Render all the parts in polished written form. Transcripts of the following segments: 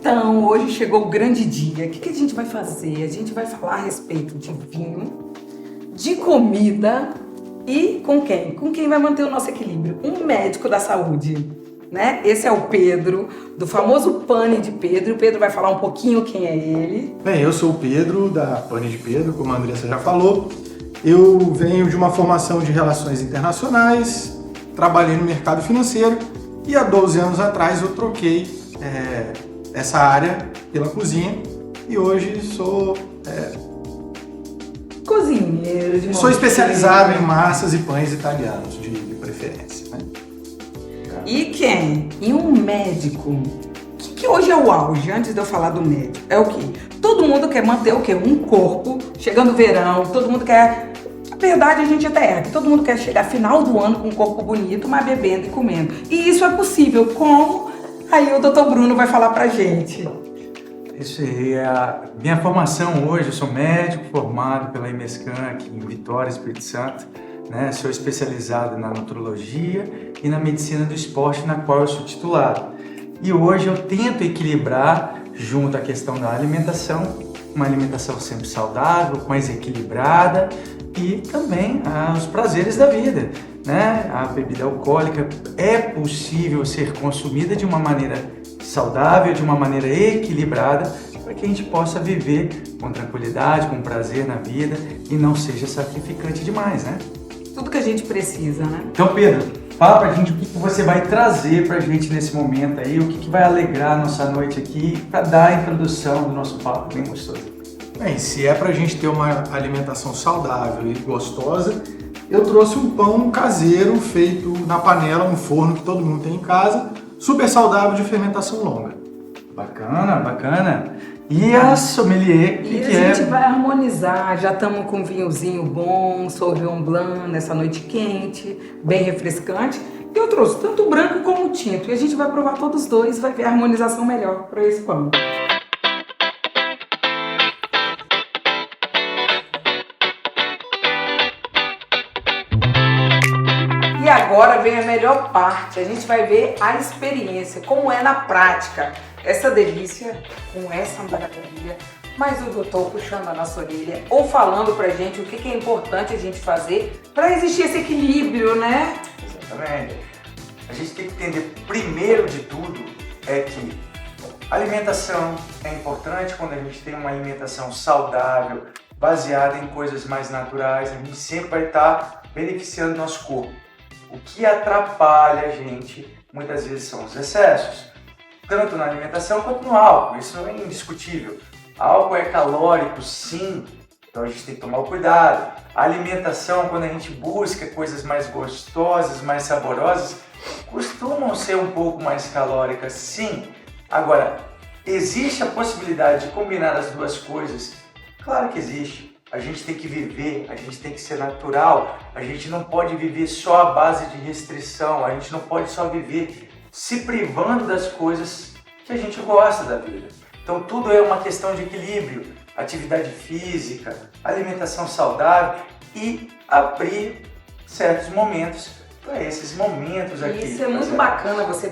Então, hoje chegou o grande dia. O que a gente vai fazer? A gente vai falar a respeito de vinho, de comida e com quem? Com quem vai manter o nosso equilíbrio? Um médico da saúde, né? Esse é o Pedro, do famoso Pane de Pedro. O Pedro vai falar um pouquinho quem é ele. Bem, eu sou o Pedro, da Pane de Pedro, como a Andressa já falou. Eu venho de uma formação de relações internacionais, trabalhei no mercado financeiro e há 12 anos atrás eu troquei essa área pela cozinha e hoje sou cozinheiro de sou especializado em massas e pães italianos de preferência, né? E quem? E um médico. O que hoje é o auge, antes de eu falar do médico? É o quê? Todo mundo quer manter o quê? Um corpo, chegando o verão, todo mundo quer... Na verdade, a gente até erra, que todo mundo quer chegar final do ano com um corpo bonito, mas bebendo e comendo. E isso é possível. Como? Aí o Dr. Bruno vai falar pra gente. Isso aí, a minha formação hoje, eu sou médico formado pela IMESCAN aqui em Vitória, Espírito Santo, né? Sou especializado na nutrologia e na medicina do esporte, na qual eu sou titulado. E hoje eu tento equilibrar, junto à questão da alimentação, uma alimentação sempre saudável, mais equilibrada e também os prazeres da vida, né? A bebida alcoólica é possível ser consumida de uma maneira saudável, de uma maneira equilibrada, para que a gente possa viver com tranquilidade, com prazer na vida e não seja sacrificante demais, né? Tudo que a gente precisa, né? Então, Pedro, fala pra gente o que você vai trazer pra gente nesse momento aí, o que vai alegrar a nossa noite aqui, para dar a introdução do nosso papo bem gostoso. Bem, se é pra gente ter uma alimentação saudável e gostosa, eu trouxe um pão caseiro feito na panela, um forno que todo mundo tem em casa, super saudável de fermentação longa. Bacana, bacana. E a sommelier, E que a gente vai harmonizar, já estamos com um vinhozinho bom, Sauvignon Blanc, nessa noite quente, bem refrescante. E eu trouxe tanto o branco como o tinto. E a gente vai provar todos os dois, vai ver a harmonização melhor para esse pão. E agora vem a melhor parte, a gente vai ver a experiência, como é na prática, essa delícia com essa maravilha, mas o doutor puxando a nossa orelha ou falando pra gente o que é importante a gente fazer para existir esse equilíbrio, né? Exatamente. A gente tem que entender, primeiro de tudo, é que a alimentação é importante. Quando a gente tem uma alimentação saudável, baseada em coisas mais naturais, a gente sempre vai estar beneficiando o nosso corpo. O que atrapalha a gente, muitas vezes, são os excessos, tanto na alimentação quanto no álcool, isso é indiscutível. Álcool é calórico, sim, então a gente tem que tomar o cuidado. A alimentação, quando a gente busca coisas mais gostosas, mais saborosas, costumam ser um pouco mais calóricas, sim. Agora, existe a possibilidade de combinar as duas coisas? Claro que existe. A gente tem que viver, a gente tem que ser natural, a gente não pode viver só à base de restrição, a gente não pode só viver se privando das coisas que a gente gosta da vida. Então tudo é uma questão de equilíbrio, atividade física, alimentação saudável e abrir certos momentos para esses momentos aqui. Isso é muito bacana você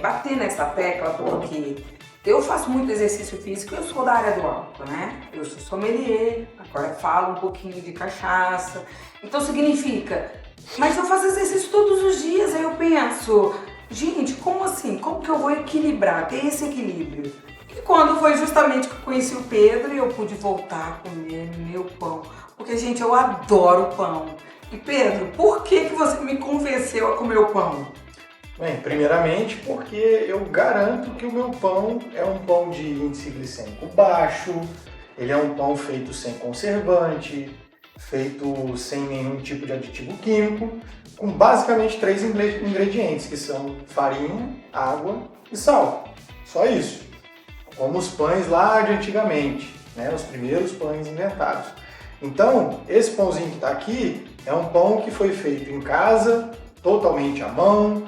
bater nessa tecla, porque eu faço muito exercício físico, eu sou da área do álcool, né? Eu sou sommelier, agora falo um pouquinho de cachaça. Então significa, mas eu faço exercício todos os dias, aí eu penso, gente, como assim? Como que eu vou equilibrar, ter esse equilíbrio? E quando foi justamente que eu conheci o Pedro e eu pude voltar a comer meu pão. Porque, gente, eu adoro pão. E Pedro, por que você me convenceu a comer o pão? Bem, primeiramente porque eu garanto que o meu pão é um pão de índice glicêmico baixo, ele é um pão feito sem conservante, feito sem nenhum tipo de aditivo químico, com basicamente 3 ingredientes, que são farinha, água e sal. Só isso. Como os pães lá de antigamente, né? Os primeiros pães inventados. Então, esse pãozinho que está aqui é um pão que foi feito em casa, totalmente à mão.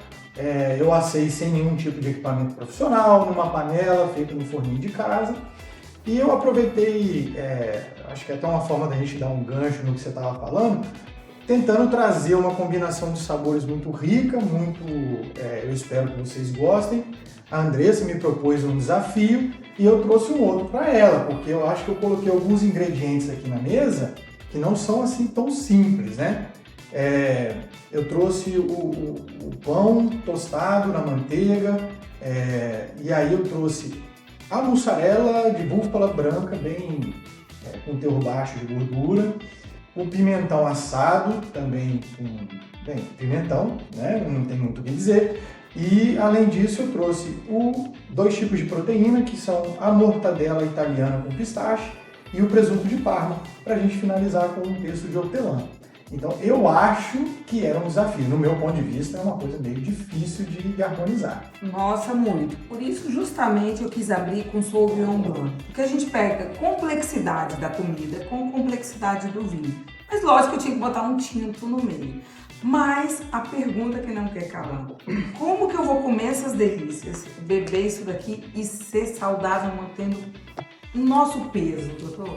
Eu assei sem nenhum tipo de equipamento profissional, numa panela, feita no forninho de casa. E eu aproveitei, acho que é até uma forma da gente dar um gancho no que você estava falando, tentando trazer uma combinação de sabores muito rica, eu espero que vocês gostem, A Andressa me propôs um desafio e eu trouxe um outro para ela, porque eu acho que eu coloquei alguns ingredientes aqui na mesa que não são assim tão simples, né? Eu trouxe o pão tostado na manteiga, e aí eu trouxe a mussarela de búfala branca, bem com teor baixo de gordura, o pimentão assado, também com pimentão, né? Não tem muito o que dizer. E além disso eu trouxe 2 tipos de proteína, que são a mortadela italiana com pistache e o presunto de Parma, para a gente finalizar com um pesto de hortelã. Então eu acho que era um desafio. No meu ponto de vista, é uma coisa meio difícil de harmonizar. Nossa, muito. Por isso, justamente, eu quis abrir com Sauvignon Blanc. Porque a gente pega complexidade da comida com complexidade do vinho. Mas lógico que eu tinha que botar um tinto no meio. Mas a pergunta que não quer calar: como que eu vou comer essas delícias, beber isso daqui e ser saudável mantendo o nosso peso, doutor?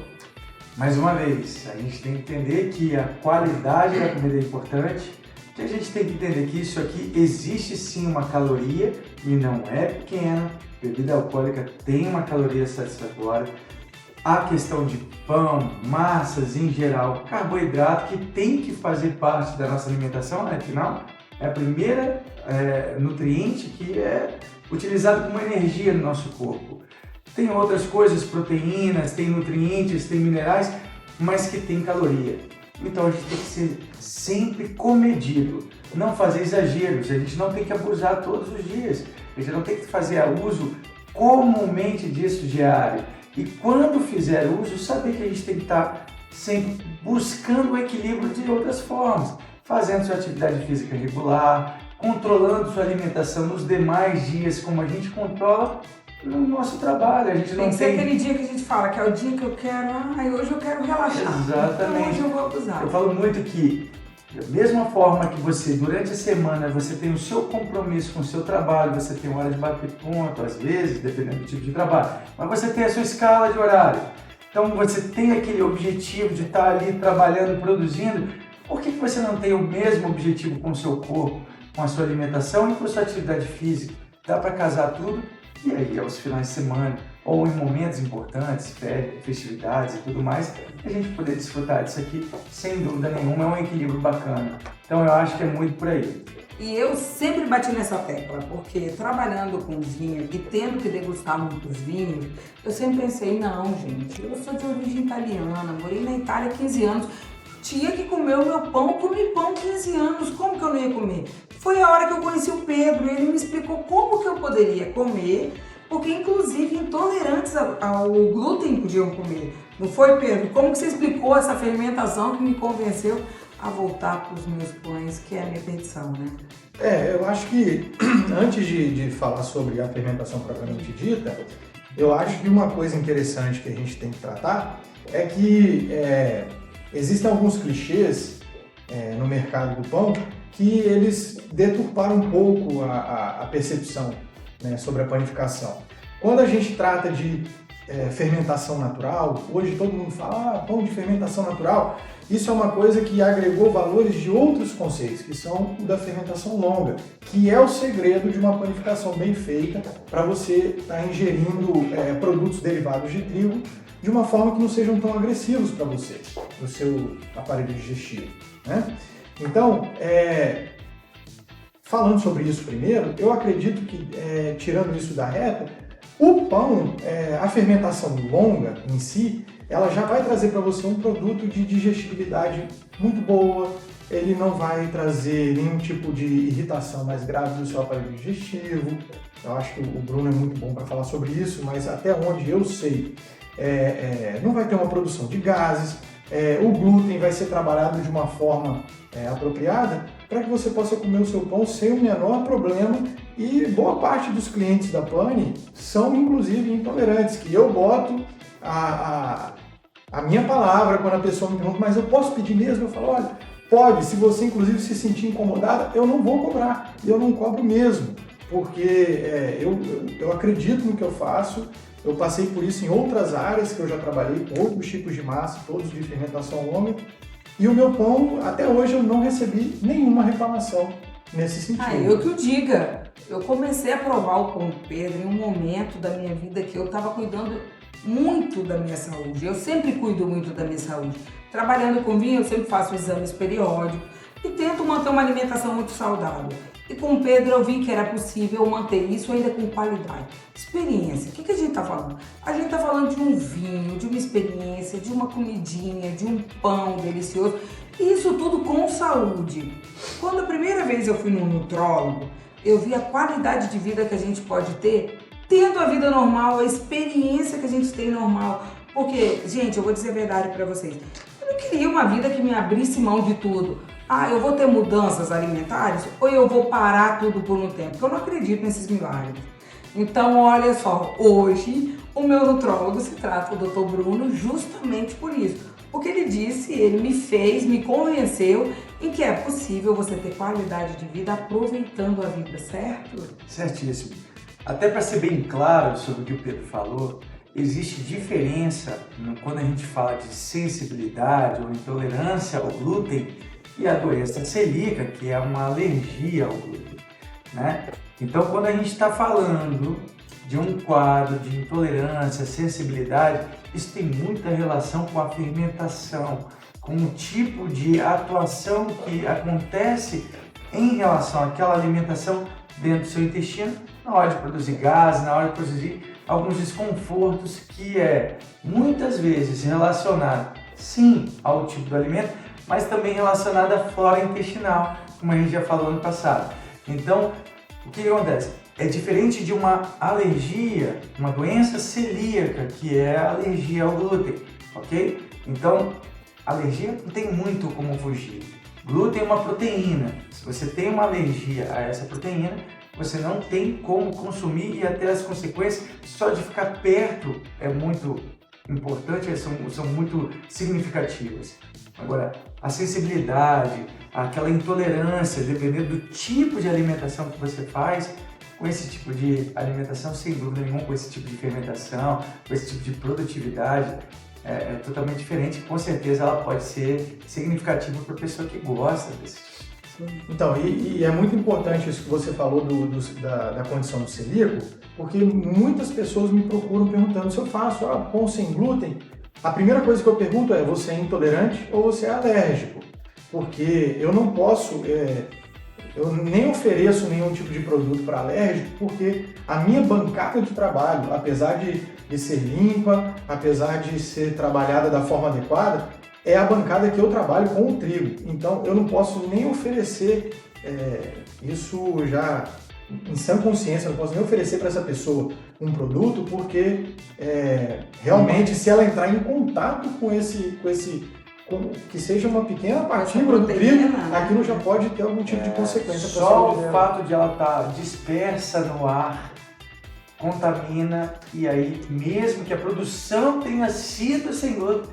Mais uma vez, a gente tem que entender que a qualidade da comida é importante, que a gente tem que entender que isso aqui existe sim uma caloria e não é pequena. Bebida alcoólica tem uma caloria satisfatória. A questão de pão, massas em geral, carboidrato que tem que fazer parte da nossa alimentação, né? Afinal, é a primeira nutriente que é utilizado como energia no nosso corpo. Tem outras coisas, proteínas, tem nutrientes, tem minerais, mas que tem caloria. Então a gente tem que ser sempre comedido, não fazer exageros, a gente não tem que abusar todos os dias, a gente não tem que fazer uso comumente disso diário. E quando fizer uso, saber que a gente tem que estar sempre buscando o equilíbrio de outras formas, fazendo sua atividade física regular, controlando sua alimentação nos demais dias, como a gente controla no nosso trabalho. A gente não tem que ser aquele dia que a gente fala que é o dia que eu quero, hoje eu quero relaxar. Exatamente. Então hoje eu vou abusar. Eu falo muito que da mesma forma que você, durante a semana, você tem o seu compromisso com o seu trabalho, você tem hora de bater ponto, às vezes, dependendo do tipo de trabalho, mas você tem a sua escala de horário. Então você tem aquele objetivo de estar ali trabalhando, produzindo. Por que você não tem o mesmo objetivo com o seu corpo, com a sua alimentação e com a sua atividade física? Dá para casar tudo e aí aos finais de semana ou em momentos importantes, festividades e tudo mais, a gente poder desfrutar disso aqui, sem dúvida nenhuma, é um equilíbrio bacana. Então eu acho que é muito por aí. E eu sempre bati nessa tecla, porque trabalhando com vinho e tendo que degustar muitos vinhos, eu sempre pensei, não, gente, eu sou de origem italiana, morei na Itália há 15 anos, tinha que comer o meu pão, comi pão 15 anos, como que eu não ia comer? Foi a hora que eu conheci o Pedro, ele me explicou como que eu poderia comer, porque inclusive intolerantes ao glúten podiam comer. Não foi, Pedro? Como que você explicou essa fermentação que me convenceu a voltar para os meus pães, que é a minha petição, né? Eu acho que antes de falar sobre a fermentação propriamente dita, eu acho que uma coisa interessante que a gente tem que tratar é que existem alguns clichês no mercado do pão que eles deturparam um pouco a percepção, né, sobre a panificação. Quando a gente trata de fermentação natural, hoje todo mundo fala, pão de fermentação natural, isso é uma coisa que agregou valores de outros conceitos, que são o da fermentação longa, que é o segredo de uma panificação bem feita para você estar ingerindo produtos derivados de trigo de uma forma que não sejam tão agressivos para você, no seu aparelho digestivo, né? Então, falando sobre isso primeiro, eu acredito que, tirando isso da reta, o pão, a fermentação longa em si, ela já vai trazer para você um produto de digestibilidade muito boa, ele não vai trazer nenhum tipo de irritação mais grave do seu aparelho digestivo. Eu acho que o Bruno é muito bom para falar sobre isso, mas até onde eu sei, não vai ter uma produção de gases, o glúten vai ser trabalhado de uma forma apropriada para que você possa comer o seu pão sem o menor problema. E boa parte dos clientes da Pane são inclusive intolerantes, que eu boto a minha palavra quando a pessoa me pergunta, mas eu posso pedir mesmo? Eu falo, olha, pode, se você inclusive se sentir incomodada, eu não vou cobrar, e eu não cobro mesmo, porque eu acredito no que eu faço, eu passei por isso em outras áreas que eu já trabalhei, com outros tipos de massa, todos de fermentação longa, e o meu pão, até hoje, eu não recebi nenhuma reclamação nesse sentido. Eu que o diga. Eu comecei a provar o pão de Pedro em um momento da minha vida que eu estava cuidando muito da minha saúde. Eu sempre cuido muito da minha saúde. Trabalhando com vinho, eu sempre faço exames periódicos e tento manter uma alimentação muito saudável. E com o Pedro eu vi que era possível manter isso ainda com qualidade. Experiência. O que a gente está falando? A gente está falando de um vinho, de uma experiência, de uma comidinha, de um pão delicioso. E isso tudo com saúde. Quando a primeira vez eu fui num nutrólogo, eu vi a qualidade de vida que a gente pode ter tendo a vida normal, a experiência que a gente tem normal. Porque, gente, eu vou dizer a verdade para vocês. Eu não queria uma vida que me abrisse mão de tudo. Eu vou ter mudanças alimentares ou eu vou parar tudo por um tempo? Porque eu não acredito nesses milagres. Então, olha só, hoje o meu nutrólogo se trata do Dr. Bruno justamente por isso. Porque ele me fez, me convenceu em que é possível você ter qualidade de vida aproveitando a vida, certo? Certíssimo. Até para ser bem claro sobre o que o Pedro falou, existe diferença quando a gente fala de sensibilidade ou intolerância ao glúten e a doença celíaca, que é uma alergia ao glúten, né? Então, quando a gente está falando de um quadro de intolerância, sensibilidade, isso tem muita relação com a fermentação, com o tipo de atuação que acontece em relação àquela alimentação dentro do seu intestino, na hora de produzir gases, na hora de produzir alguns desconfortos, que é muitas vezes relacionado, sim, ao tipo do alimento, mas também relacionado à flora intestinal, como a gente já falou no passado. Então, o que acontece? É diferente de uma alergia, uma doença celíaca, que é a alergia ao glúten, ok? Então, alergia não tem muito como fugir. Glúten é uma proteína. Se você tem uma alergia a essa proteína, você não tem como consumir e até as consequências só de ficar perto é muito importante, são muito significativas. Agora, a sensibilidade, aquela intolerância, dependendo do tipo de alimentação que você faz, com esse tipo de alimentação, sem dúvida nenhuma, com esse tipo de fermentação, com esse tipo de produtividade, é totalmente diferente. Com certeza ela pode ser significativa para a pessoa que gosta desse tipo. Então, e é muito importante isso que você falou da condição do celíaco, porque muitas pessoas me procuram perguntando se eu faço pão sem glúten. A primeira coisa que eu pergunto é: você é intolerante ou você é alérgico? Porque eu não posso, eu nem ofereço nenhum tipo de produto para alérgico, porque a minha bancada de trabalho, apesar de ser limpa, apesar de ser trabalhada da forma adequada, é a bancada que eu trabalho com o trigo. Então eu não posso nem oferecer isso já em sã consciência, eu não posso nem oferecer para essa pessoa um produto, porque realmente se ela entrar em contato com que seja uma pequena partícula do trigo, aquilo já pode ter algum tipo de consequência para a saúde dela. Só o fato de ela estar dispersa no ar contamina, e aí mesmo que a produção tenha sido sem glúten,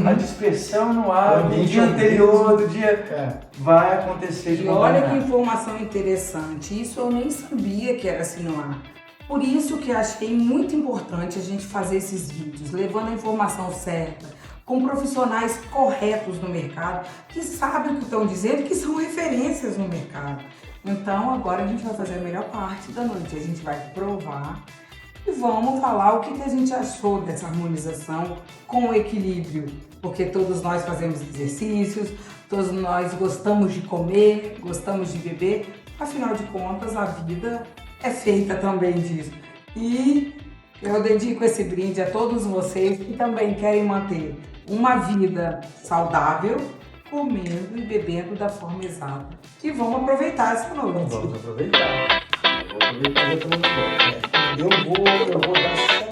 a dispersão no ar do dia anterior, vai acontecer de novo. E olha que informação interessante, isso eu nem sabia que era assim no ar. Por isso que achei muito importante a gente fazer esses vídeos, levando a informação certa, com profissionais corretos no mercado, que sabem o que estão dizendo, que são referências no mercado. Então agora a gente vai fazer a melhor parte da noite, a gente vai provar e vamos falar o que a gente achou dessa harmonização com o equilíbrio, porque todos nós fazemos exercícios, todos nós gostamos de comer, gostamos de beber, afinal de contas a vida é feita também disso. E eu dedico esse brinde a todos vocês que também querem manter uma vida saudável, comendo e bebendo da forma exata. E vamos aproveitar essa noite. Vamos aproveitar. Eu vou aproveitar. Eu vou dar